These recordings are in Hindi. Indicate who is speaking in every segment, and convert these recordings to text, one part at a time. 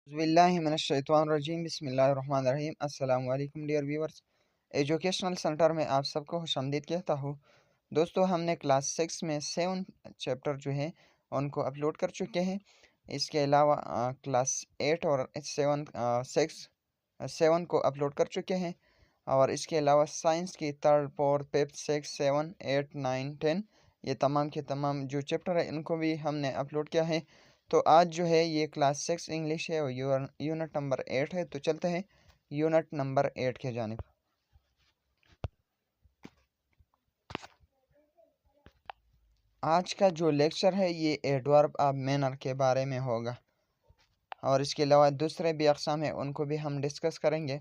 Speaker 1: बिस्मिल्लाहिर्रहमानिर्रहीम बिस्मिल्लाहिर्रहमानिर्रहीम अस्सलाम वालेकुम डियर व्यूअर्स। एजुकेशनल सेंटर में आप सबको खुशामदीद कहता हूँ। दोस्तों, हमने क्लास 6 में 7 चैप्टर जो हैं उनको अपलोड कर चुके हैं। इसके अलावा क्लास 8 और 7 को अपलोड कर चुके हैं। और इसके अलावा साइंस की थर्ड फोर्थ फिफ्थ सिक्स 7 8 9 10 ये तमाम के तमाम जो चैप्टर है इनको भी हमने अपलोड किया है। तो आज जो है ये क्लास 6 इंग्लिश है और यूनिट नंबर 8 है। तो चलते हैं यूनिट नंबर 8 के जानिब। आज का जो लेक्चर है ये एडवर्ब ऑफ मैनर के बारे में होगा और इसके अलावा दूसरे भी अक़साम हैं उनको भी हम डिस्कस करेंगे।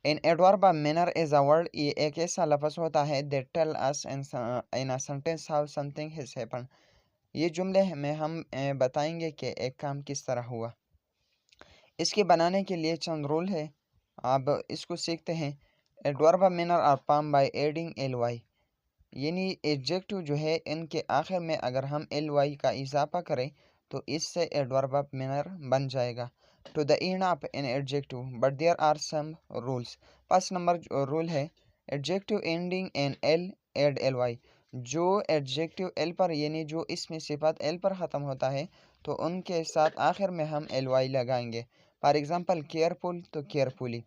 Speaker 1: An adverb of manner is a word, ये एक ऐसा लफ्ज़ होता है that tell us in a sentence how something has happen. ये जुमले में हम बताएंगे कि एक काम किस तरह हुआ। इसके बनाने के लिए चंद रूल है, अब इसको सीखते हैं। Adverb of manner are form by adding L Y, यानी एडजेक्टिव जो है इनके आखिर में अगर हम एल वाई का इजाफा करें तो इससे एडवर्ब ऑफ मैनर बन जाएगा। To the end of an adjective but there are some rules. First number rule है adjective ending in L add L Y. जो एडजेक्टिव एल पर यानी जो इसमें सिफत एल पर ख़त्म होता है तो उनके साथ आखिर में हम एल वाई लगाएंगे। फॉर एग्जांपल केयरफुल तो carefully.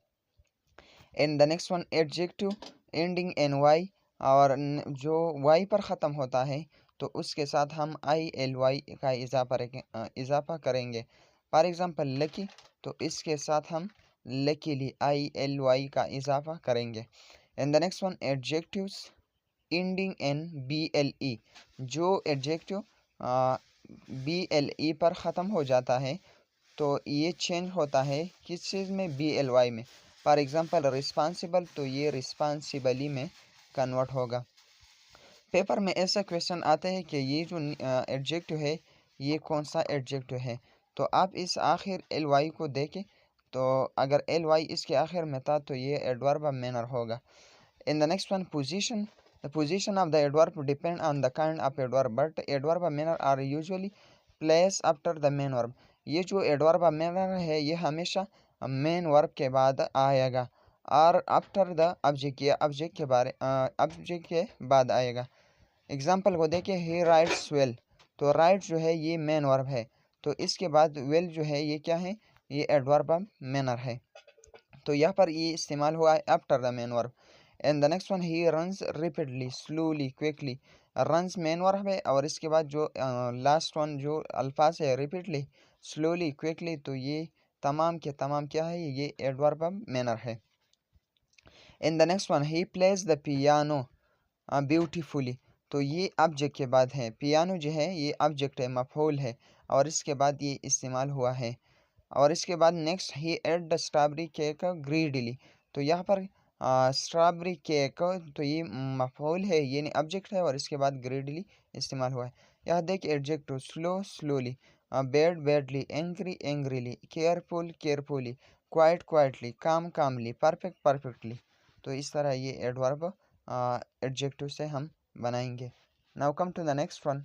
Speaker 1: And the next one adjective ending in Y, और जो वाई पर ख़त्म होता है तो उसके साथ हम आई एल वाई का इजाफा करेंगे। फॉर एग्ज़ाम्पल लकी तो इसके साथ हम लकीली आई एल वाई का इजाफा करेंगे। And the next one adjectives ending in B L E, जो एडजेक्टिव बी एल ई पर ख़त्म हो जाता है तो ये चेंज होता है किस चीज़ में, बी एल वाई में। फॉर एग्ज़ाम्पल रिस्पॉन्सिबल तो ये रिस्पॉन्सिबली में कन्वर्ट होगा। पेपर में ऐसा क्वेश्चन आता है कि ये जो एडजेक्टिव है ये कौन सा एडजेक्टिव है, तो आप इस आखिर एल वाई को देखें तो अगर एल वाई इसके आखिर में था तो ये एडवर्ब ऑफ मैनर होगा। In the next one position, the position of the adverb depend on the kind of adverb but adverb of manner are usually place after the main verb. ये जो एडवर्ब ऑफ मैनर है ये हमेशा मेन वर्ब के बाद आएगा और आफ्टर द ऑब्जेक्ट या ऑब्जेक्ट के बाद आएगा। एग्जाम्पल को देखिए, ही राइट्स वेल तो राइट जो है ये मेन वर्ब है तो इसके बाद वेल जो है ये क्या है, ये एडवर्ब ऑफ मैनर है तो यहाँ पर ये इस्तेमाल हुआ है after the main verb. And the next one he runs repeatedly slowly quickly. Runs main verb है और इसके बाद जो लास्ट वन जो अल्फाज है रिपीटली स्लोली क्विकली तो ये तमाम के तमाम क्या है, ये एडवर्ब ऑफ मैनर है। इन the next one he plays the piano beautifully तो ये ऑब्जेक्ट के बाद है, पियानो जो है ये ऑब्जेक्ट है, मफऊल है और इसके बाद ये इस्तेमाल हुआ है। और इसके बाद next he ate the strawberry cake greedily तो यहाँ पर स्ट्रॉबेरी केक तो ये मफऊल है यानी ऑब्जेक्ट है और इसके बाद ग्रीडली इस्तेमाल हुआ है। यहाँ देखिए adjective slow slowly, bad badly, angry angrily, careful carefully, quite quietly, काम कामली, परफेक्ट परफेक्टली। तो इस तरह ये एडवर्ब एडजेक्टिव से हम बनाएंगे। Now come to the next one,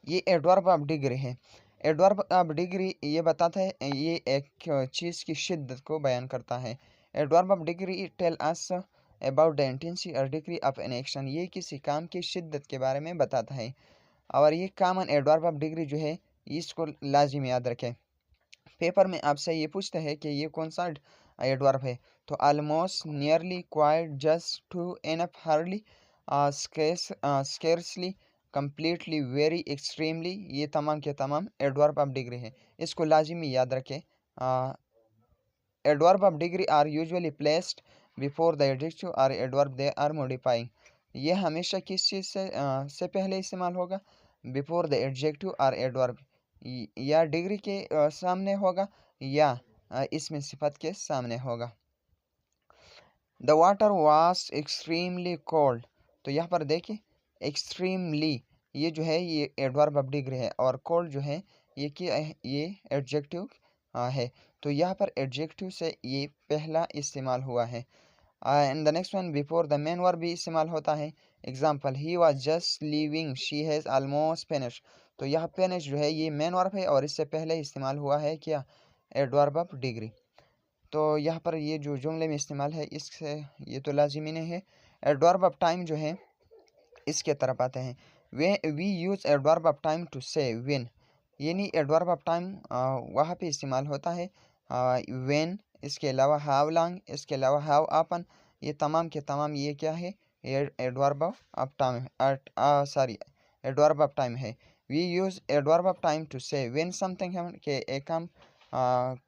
Speaker 1: ये एडवर्ब ऑफ डिग्री है। एडवर्ब ऑफ डिग्री ये बताता है, ये एक चीज़ की शिद्दत को बयान करता है। Adverb of degree tell us about the intensity or degree of an action, ये किसी काम की शिद्दत के बारे में बताता है और ये कॉमन एडवर्ब ऑफ डिग्री जो है इसको लाजिम याद रखें। पेपर में आपसे ये पूछते हैं कि ये कौन सा एडवर्ब है, तो almost, nearly, quite, just, too, enough, hardly, scarcely, completely, very, extremely, ये तमाम के तमाम एडवर्ब ऑफ डिग्री है, इसको लाजिमी याद रखें। Adverb of degree are usually placed before the adjective or adverb they are modifying, ये हमेशा किस चीज़ से पहले इस्तेमाल होगा, before the adjective or adverb, या डिग्री के सामने होगा या इसमें सिफत के सामने होगा। The water was extremely cold तो यहाँ पर देखिए एक्सट्रीमली ये जो है ये एडवर्ब ऑफ डिग्री है और कोल्ड जो है ये क्या है, ये एडजेक्टिव है तो यहाँ पर एडजेक्टिव से ये पहला इस्तेमाल हुआ है। And the next one before the main verb भी इस्तेमाल होता है। Example he was just leaving, she has almost finish तो यहाँ फिनिश जो है ये मेन वर्ब है और इससे पहले इस्तेमाल हुआ है क्या, एडवर्ब ऑफ डिग्री। तो यहाँ पर ये जो जुमले में इस्तेमाल है इससे ये तो लाजिमी नहीं है। एडवर्ब ऑफ टाइम जो है इसके तरफ आते हैं। We use adverb of time to say when, यानी एडवर्ब ऑफ टाइम वहाँ पे इस्तेमाल होता है व्हेन। इसके अलावा हाउ लॉन्ग, इसके अलावा हाउ ऑफन, ये तमाम के तमाम ये क्या है, adverb of time, sorry adverb of time है। We use adverb of time to say when something है कि एक काम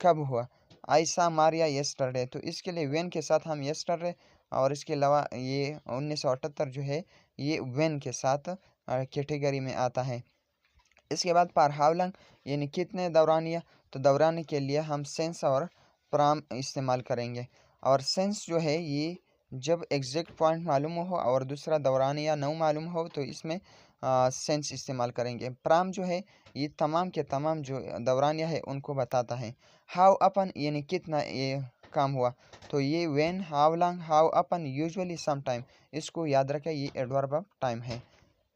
Speaker 1: कब हुआ। आई सा मारिया यस्टरडे, तो इसके लिए व्हेन के साथ हम यस्टरडे, और इसके अलावा ये 1978 जो है ये व्हेन के साथ कैटेगरी में आता है। इसके बाद पर हाउ लॉन्ग यानी कितने दौरानिया, तो दौरानी के लिए हम सेंस और प्राम इस्तेमाल करेंगे। और सेंस जो है ये जब एग्जैक्ट पॉइंट मालूम हो और दूसरा दौरानिया न मालूम हो तो इसमें सेंस इस्तेमाल करेंगे। प्राम जो है ये तमाम के तमाम जो दौरानिया है उनको बताता है। हाउ अपन यानी कितना ये काम हुआ, तो ये when, how long, how often, usually, some time, इसको याद रखें ये एडवर्ब ऑफ टाइम है।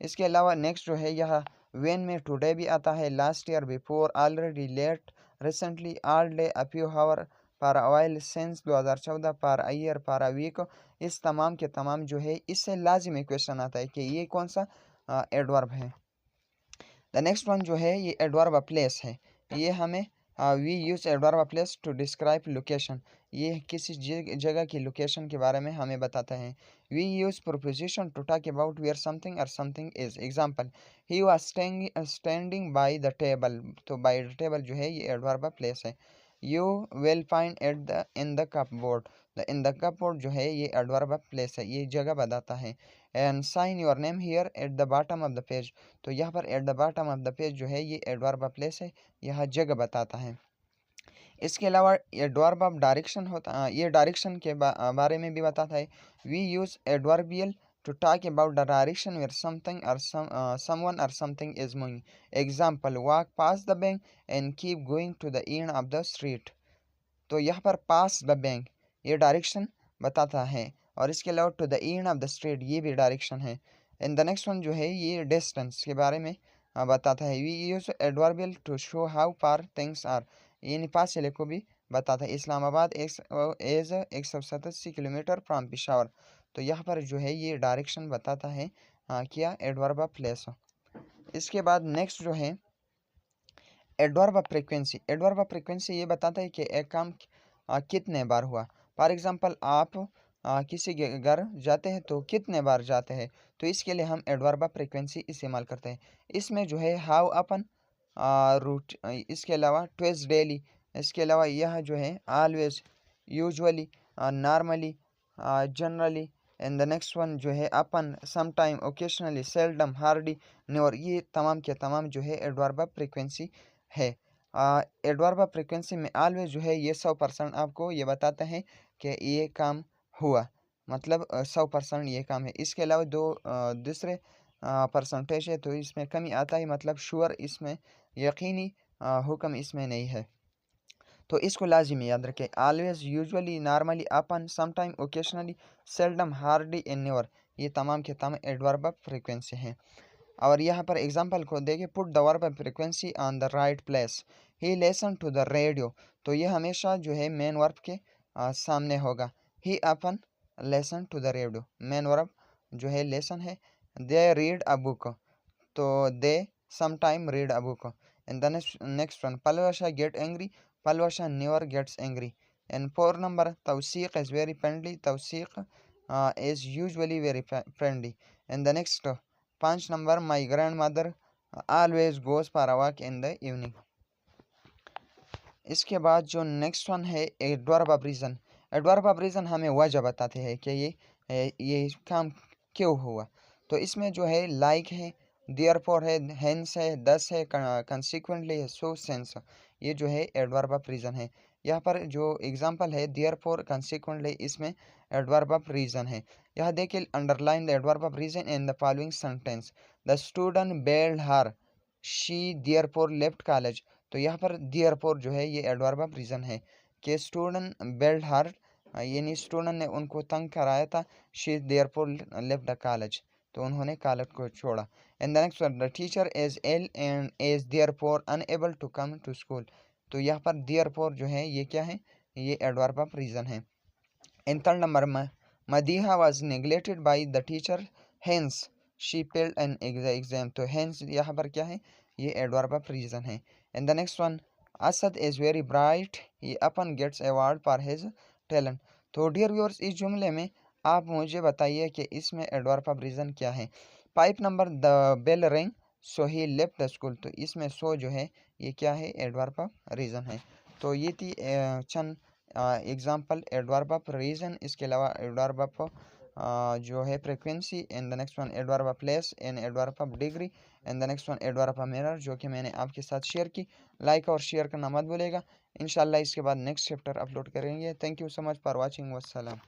Speaker 1: इसके अलावा नेक्स्ट जो है यह व्हेन में टुडे भी आता है, last year, before, already, late, recently, all day, a few hour, for awhile, since 2014, per year, पर अ वीक। इस तमाम के तमाम जो है इससे लाजिमी क्वेश्चन आता है कि ये कौन सा एडवर्ब है। द नेक्स्ट वन जो है ये एडवर्ब ऑफ प्लेस है। ये हमें we use adverb of place to describe location, ये किसी जगह की लोकेशन के बारे में हमें बताता है। We use preposition to talk about where something और something is. Example, he was standing by the table, तो बाय द टेबल जो है ये एडवर्ब ऑफ प्लेस है। You will find at the in the cupboard, the in the cupboard जो है ये एडवर्ब ऑफ प्लेस है, ये जगह बताता है। And sign your name here at the bottom of the page, तो यहाँ पर at the bottom of the page जो है ये एडवर्ब ऑफ प्लेस है, यह जगह बताता है। इसके अलावा एडवर्ब ऑफ डायरेक्शन होता, ये डायरेक्शन के बारे में भी बताता है। We use adverbial to talk about the direction where something or someone or something is moving. Example, walk past the bank and keep going to the end of the street, तो यहाँ पर पास द बैंक ये डायरेक्शन बताता है, और इसके अलावा to the end of the street ये भी डायरेक्शन है। एंड द नेक्स्ट वन जो है ये डिस्टेंस के बारे में बताता है। We use adverbial to show how far things are, यानी फासले को भी बताता है। Islamabad is 187 kilometre from Peshawar, तो यहाँ पर जो है ये डायरेक्शन बताता है क्या, एडवर्ब ऑफ प्लेस। इसके बाद नेक्स्ट जो है adverb of frequency. Adverb of frequency ये बताता है कि एक काम कितने बार हुआ। फॉर एग्जांपल, आप किसी के घर जाते हैं तो कितने बार जाते हैं, तो इसके लिए हम एडवर्ब ऑफ फ्रीक्वेंसी इस्तेमाल करते हैं। इसमें जो है हाउ अपन, रूट, इसके अलावा ट्विस डेली, इसके अलावा यह जो है always, usually, normally, generally. And the next one जो है अपन, sometime, occasionally, seldom, hardly, never, ये तमाम के तमाम जो है एडवर्ब ऑफ फ्रीक्वेंसी है। एडवर्ब ऑफ फ्रीक्वेंसी में ऑलवेज जो है ये 100% आपको ये बताते हैं कि ये काम हुआ, मतलब 100% ये काम है। इसके अलावा दूसरे परसेंटेज है तो इसमें कमी आता है, मतलब श्योर, इसमें यकीनी हुक्म इसमें नहीं है, तो इसको लाजिमी याद रखें। Always, usually, normally, upon, sometime, occasionally, seldom, hardly and never, ये तमाम के तमाम एडवर्ब ऑफ फ्रीक्वेंसी हैं। और यहाँ पर एग्जांपल को देखिए, put the verb of frequency on the right place. He listen to the radio, तो ये हमेशा जो है मेन वर्ब के सामने होगा। He often listen to the radio, main verb जो है लेसन है। दे रीड अ बुक, तो they sometime read a book. And the next one, Palwasha get angry, Palwasha never gets angry. And 4 number, Tauseeq is very friendly, Tauseeq is usually very friendly. And the next 5 number, my grandmother always goes for a walk in the evening. इसके बाद जो नेक्स्ट वन है adverb of reason. Adverb of reason हमें वजह बताते हैं कि ये काम क्यों हुआ, तो इसमें जो है लाइक है, देयरफॉर है, हेंस है, दस है, कंसीक्वेंटली है, सो सेंस, ये जो है एडवर्ब ऑफ रीजन है। यहाँ पर जो एग्जांपल है देयरफॉर, कंसीक्वेंटली, इसमें एडवर्ब ऑफ रीजन है। यहाँ देखिए, underline the adverb of reason in the following sentence. The student failed her, she therefore left college, तो यहाँ पर देयरफॉर जो है ये एडवर्ब ऑफ रीजन है कि स्टूडेंट बेल्ड हर, यानी स्टूडेंट ने उनको तंग कराया था, she therefore left the college, तो उन्होंने कॉलेज को छोड़ा। And the next one, the teacher is ill and is therefore unable to come to school. तो यहाँ पर देयरफॉर जो है ये क्या है, ये एडवर्ब ऑफ रीजन है। In third number, Madiha was neglected by the teacher hence she failed an exam. तो हेंस यहाँ पर क्या है, ये एडवर्ब ऑफ रीजन है। And the next one, Asad is very bright he often gets award for his talent. तो डियर व्यूअर्स, इस जुमले में आप मुझे बताइए कि इसमें एडवर्ब ऑफ रीजन क्या है। 5 number, the bell ring so he left the school. तो इसमें सो जो है ये क्या है, एडवर्ब ऑफ रीजन है। तो ये थी चंद एग्जाम्पल एडवर्ब ऑफ रीजन। इसके अलावा एडवर्ब ऑफ जो है frequency, and the next one adverb of place, and adverb of degree, and the next one adverb of mirror, जो कि मैंने आपके साथ शेयर की। लाइक और शेयर करना मत भूलेगा। इंशाल्लाह इसके बाद नेक्स्ट चैप्टर अपलोड करेंगे। Thank you so much for watching. वस्सलाम।